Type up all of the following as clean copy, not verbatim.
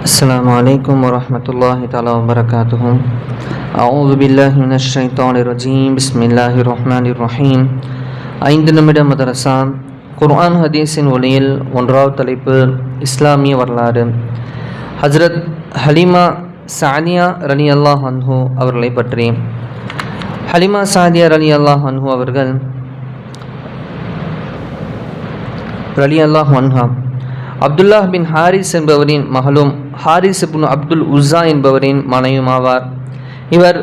السلام عليكم ورحمة الله تعالى وبركاته. أعوذ بالله من الشيطان الرجيم. بسم الله الرحمن الرحيم. 5 நிமிட மதரசா குர்ஆன் ஹதீஸின் ஒளியில் ஒன்றாவது தலைப்பு இஸ்லாமிய வரலாறு. ஹஜ்ரத் ஹலிமா சாதியா ரலியல்லாஹு அன்ஹு அவர்களை பற்றி. ஹலிமா சாதியா ரலியல்லாஹு அன்ஹு அவர்கள் ரலியல்லாஹு அன்ஹா அப்துல்லாஹ் பின் ஹாரிஸ் என்பவரின் மகளும் ஹாரிஸ் இப்னு அப்துல் உஸ்ஸா என்பவரின் மனைவியுமாவார். இவர்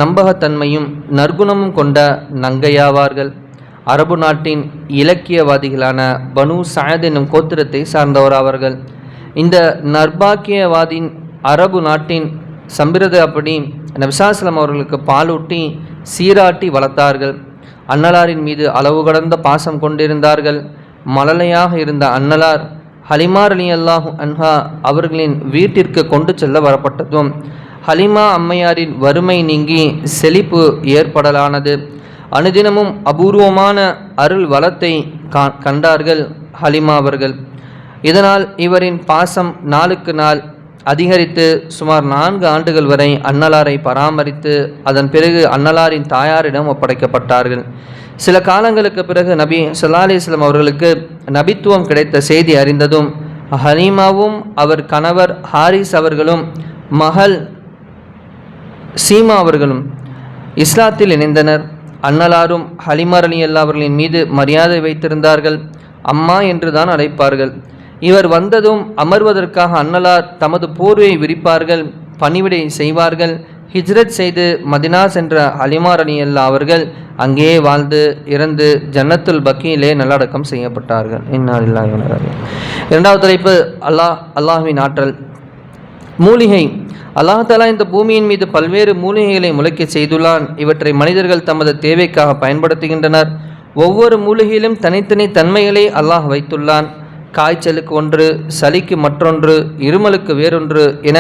நம்பகத்தன்மையும் நற்குணமும் கொண்ட நங்கையாவார்கள். அரபு நாட்டின் இலக்கியவாதிகளான பனு சஅத் என்னும் கோத்திரத்தை சார்ந்தவராவார்கள். இந்த நர்பாக்கியவாதின் அரபு நாட்டின் சம்பிரதாயப்படி நபிஸாஸ்ஸலாம் அவர்களுக்கு பாலூட்டி சீராட்டி வளர்த்தார்கள். அன்னலாரின் மீது அளவு கடந்த பாசம் கொண்டிருந்தார்கள். மழலையாக இருந்த அன்னலார் ஹலிமா ரலியல்லாஹு அன்ஹா அவர்களின் வீட்டிற்கு கொண்டு செல்ல வரப்பட்டதும் ஹலிமா அம்மையாரின் வறுமை நீங்கி செழிப்பு ஏற்படலானது. அனுதினமும் அபூர்வமான அருள் வளத்தை கண்டார்கள் ஹலிமா அவர்கள். இதனால் இவரின் பாசம் நாளுக்கு நாள் அதிகரித்து சுமார் 4 ஆண்டுகள் வரை அன்னலாரை பராமரித்து அதன் பிறகு அன்னலாரின் தாயாரிடம் ஒப்படைக்கப்பட்டார்கள். சில காலங்களுக்கு பிறகு நபி ஸல்லல்லாஹு அலைஹி வஸல்லம் அவர்களுக்கு நபித்துவம் கிடைத்த செய்தி அறிந்ததும் ஹலீமாவும் அவர் கணவர் ஹாரிஸ் அவர்களும் மகள் சீமா அவர்களும் இஸ்லாத்தில் இணைந்தனர். அன்னலாரும் ஹலிமா ரலியல்லாஹு அவர்களின் மீது மரியாதை வைத்திருந்தார்கள். அம்மா என்று தான் அழைப்பார்கள். இவர் வந்ததும் அமர்வதற்காக அன்னலார் தமது போர்வையை விரிப்பார்கள், பணிவிடை செய்வார்கள். ஹிஜ்ரத் செய்து மதினா சென்ற ஹலிமா ரலியல்லாஹு அவர்கள் அங்கேயே வாழ்ந்து இறந்து ஜன்னத்துல் பக்கீலே நல்லடக்கம் செய்யப்பட்டார்கள். இன்னா லில்லாஹி வ இன்னா இலைஹி ராஜிஊன். இரண்டாவது தலைப்பு அல்லாஹ்வின் ஆற்றல். மூலிகை. அல்லாஹ் தஆலா இந்த பூமியின் மீது பல்வேறு மூலிகைகளை முளைக்க செய்துள்ளான். இவற்றை மனிதர்கள் தமது தேவைக்காக பயன்படுத்துகின்றனர். ஒவ்வொரு மூலிகையிலும் தனித்தனி தன்மைகளை அல்லாஹ் வைத்துள்ளான். காய்ச்சலுக்கு ஒன்று, சளிக்கு மற்றொன்று, இருமலுக்கு வேறொன்று என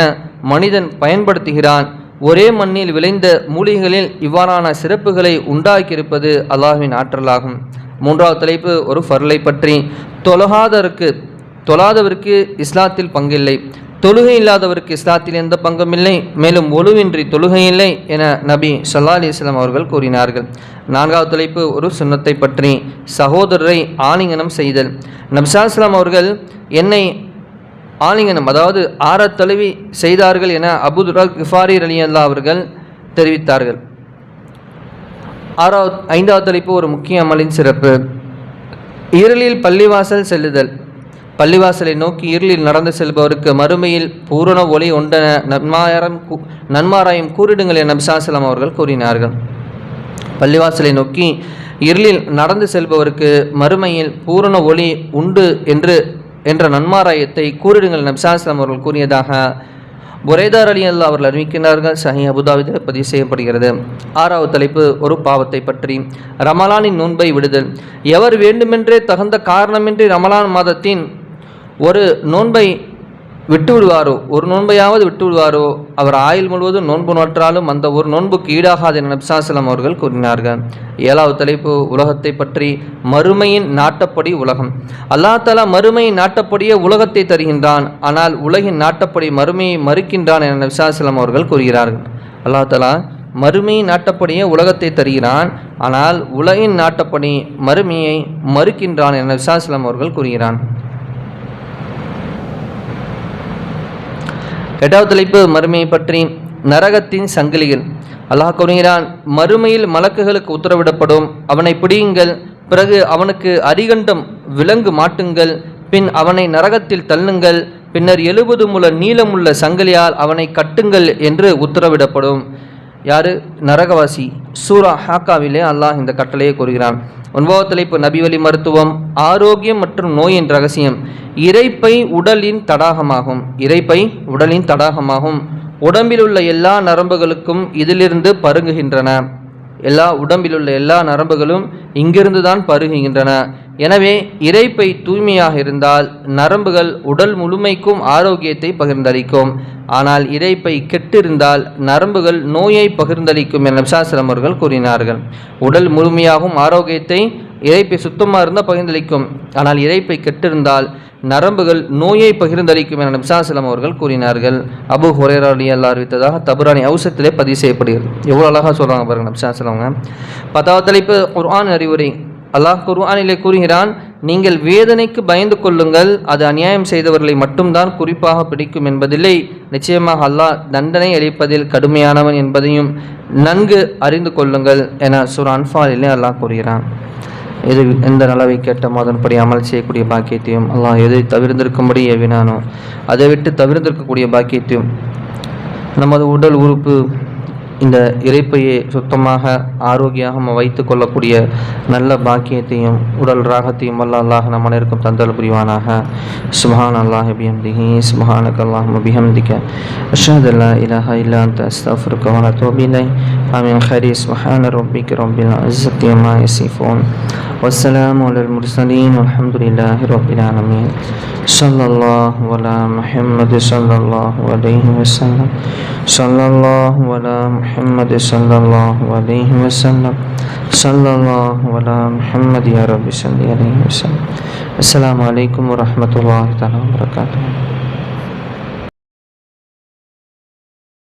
மனிதன் பயன்படுத்துகிறான். ஒரே மண்ணில் விளைந்த மூலிகைகளில் இவ்வாறான சிறப்புகளை உண்டாக்கியிருப்பது அல்லாஹ்வின் ஆற்றலாகும். மூன்றாவது தலைப்பு ஒரு ஃபர்லை பற்றி. தொழாதவருக்கு இஸ்லாத்தில் பங்கில்லை, தொழுகை இல்லாதவருக்கு இஸ்லாத்தில் எந்த பங்கும் இல்லை, மேலும் ஒழுவின்றி தொழுகை இல்லை என நபி ஸல்லல்லாஹு அலைஹி வஸல்லம் அவர்கள் கூறினார்கள். நான்காவது தலைப்பு ஒரு சுன்னத்தை பற்றி. சகோதரரை ஆலிங்கனம் செய்தல். நபி ஸல்லல்லாஹு அலைஹி வஸல்லம் அவர்கள் என்னை ஆலிங்கனம் அதாவது ஆறத் தழுவி செய்தார்கள் என அபூ துர் கிஃபாரி ரலியல்லாஹு அவர்கள் தெரிவித்தார்கள். ஐந்தாவது தலைப்பு ஒரு முக்கிய அமலின் சிறப்பு. இருளில் பள்ளிவாசல் செல்லுதல். பள்ளிவாசலை நோக்கி இருளில் நடந்து செல்பவருக்கு மறுமையில் பூரண ஒளி உண்டன நன்மாராயம் கூறிடுங்கள் என நபி ஸல்லல்லாஹு அலைஹி வஸல்லம் அவர்கள் கூறினார்கள். பள்ளிவாசலை நோக்கி இருளில் நடந்து செல்பவருக்கு மறுமையில் பூரண ஒளி உண்டு என்ற நன்மாராயத்தை கூறிடுங்கள் நபி ஸல்லல்லாஹு அலைஹி வஸல்லம் அவர்கள் கூறியதாக புரைதா ரலியல்லாஹு அவர்கள் அறிவிக்கிறார்கள். சஹீஹ் அபூதாவுதில் பதிவு செய்யப்படுகிறது. ஆறாவது தலைப்பு ஒரு பாவத்தை பற்றி. ரமலானின் நோன்பை விடுதல். எவர் வேண்டுமென்றே தகுந்த காரணமின்றி ரமலான் மாதத்தின் ஒரு நோன்பை விட்டுவிடுவாரோ, ஒரு நோன்பையாவது விட்டுவிடுவாரோ அவர் ஆயுள் முழுவதும் நோன்பு நோற்றாலும் அந்த ஒரு நோன்புக்கு ஈடாகாது என நபி ஸல்லல்லாஹு அலைஹி வஸல்லம் அவர்கள் கூறினார்கள். ஏழாவது தலைப்பு உலகத்தை பற்றி. மறுமையின் நாட்டப்படி உலகம். அல்லாஹ் தஆலா மறுமையின் நாட்டப்படியே உலகத்தை தருகின்றான், ஆனால் உலகின் நாட்டப்படி மறுமையை மறுக்கின்றான் என நபி ஸல்லல்லாஹு அலைஹி வஸல்லம் அவர்கள் கூறுகிறார்கள். அல்லாஹ் தஆலா மறுமையின் நாட்டப்படியே உலகத்தை தருகிறான், ஆனால் உலகின் நாட்டப்படி மறுமையை மறுக்கின்றான் என நபி ஸல்லல்லாஹு அலைஹி வஸல்லம் அவர்கள் கூறுகிறான். எட்டாவது தலைப்பு மறுமையை பற்றி. நரகத்தின் சங்கிலிகள். அல்லாஹ் கூறுகிறான், மறுமையில் மலக்குகளுக்கு உத்தரவிடப்படும், அவனை பிடியுங்கள், பிறகு அவனுக்கு அரிகண்டம் விலங்கு மாட்டுங்கள், பின் அவனை நரகத்தில் தள்ளுங்கள், பின்னர் 70 முழ நீளமுள்ள சங்கிலியால் அவனை கட்டுங்கள் என்று உத்தரவிடப்படும். யாரு? நரகவாசி. சூரா ஹாக்காவிலே அல்லாஹ் இந்த கட்டளையை கூறுகிறான். 9வது தலைப்பு நபி வழி மருத்துவம். ஆரோக்கியம் மற்றும் நோயின் ரகசியம். இரைப்பை உடலின் தடாகமாகும். உடம்பில் உள்ள எல்லா நரம்புகளுக்கும் இதிலிருந்து பருகுகின்றன. உடம்பிலுள்ள எல்லா நரம்புகளும் இங்கிருந்து தான் பருகுகின்றன. எனவே இரைப்பை தூய்மையாக இருந்தால் நரம்புகள் உடல் முழுமைக்கும் ஆரோக்கியத்தை பகிர்ந்தளிக்கும். ஆனால் இரைப்பை கெட்டிருந்தால் நரம்புகள் நோயை பகிர்ந்தளிக்கும் என நபி ஸல்லல்லாஹு அலைஹி வஸல்லம் அவர்கள் கூறினார்கள். உடல் முழுமையாகவும் ஆரோக்கியத்தை இரைப்பை சுத்தமாக இருந்தால் பகிர்ந்தளிக்கும், ஆனால் இரைப்பை கெட்டிருந்தால் நரம்புகள் நோயை பகிர்ந்தளிக்கும் என நபி ஸல்லல்லாஹு அலைஹி வஸல்லம் அவர்கள் கூறினார்கள். அபூ ஹுரைரா ரலியல்லாஹு அறிவித்ததாக தபரானி ஔசத்திலே பதிவு செய்யப்படுகிறது. எவ்வளோ அழகாக சொல்கிறாங்க பாருங்கள் நபி ஸல்லல்லாஹு அலைஹி வஸல்லம். 10வது தலைப்பு குர்ஆன் அறிவுரை. அல்லாஹ் குர்ஆனிலே கூறுகிறான், நீங்கள் வேதனைக்கு பயந்து கொள்ளுங்கள், அது அநியாயம் செய்தவர்களை மட்டும்தான் குறிப்பாக பிடிக்கும் என்பதில்லை, நிச்சயமாக அல்லாஹ் தண்டனை அளிப்பதில் கடுமையானவன் என்பதையும் நன்கு அறிந்து கொள்ளுங்கள் என சூரா அன்ஃபாலிலே அல்லாஹ் கூறுகிறான். எது எந்த நலவை கேட்டமோ அதன்படி அமல் செய்யக்கூடிய பாக்கியத்தையும், அல்லாஹ் எதை தவிர்ந்திருக்கும்படி ஏவினானோ அதை விட்டு தவிர்ந்திருக்கக்கூடிய பாக்கியத்தையும், நமது உடல் உறுப்பு இந்த இறைப்பையை சுத்தமாக ஆரோக்கியமாக வைத்து கொள்ளக்கூடிய நல்ல பாக்கியத்தையும் உடல் ராகத்தையும் அல்லாஹ் நம் அனைவருக்கும் தந்தல் புரிவானாக. சுப்ஹான் அல்லாஹி பிஹம்திஹி சுப்ஹானக அல்லாஹும்ம பிஹம்திக அஷ்ஹது அல்லா இலாஹா இல்லா அன்த அஸ்தக்ஃபிருக வ அத்தூபு இலைக். ஆமீன். ஹரி சுப்ஹான ரப்பிக ரப்பில் இஸ்ஸத்தி அம்மா யசிஃபூன் வஸ்ஸலாமு அலல் முர்ஸலீன் வல்ஹம்துலில்லாஹி ரப்பில் ஆலமீன். ஸல்லல்லாஹு அலா முஹம்மது ஸல்லல்லாஹு அலைஹி வஸல்லம். ஸல்லல்லாஹு அலா முஹம்மது ஸல்லல்லாஹு அலைஹி வஸல்லம். ஸல்லல்லாஹு அலா முஹம்மது யா ரப்பி ஸல்லி அலைஹி வஸல்லம். அஸ்ஸலாமு அலைக்கும் வரஹ்மத்துல்லாஹி தஆலா வபரகாத்துஹு.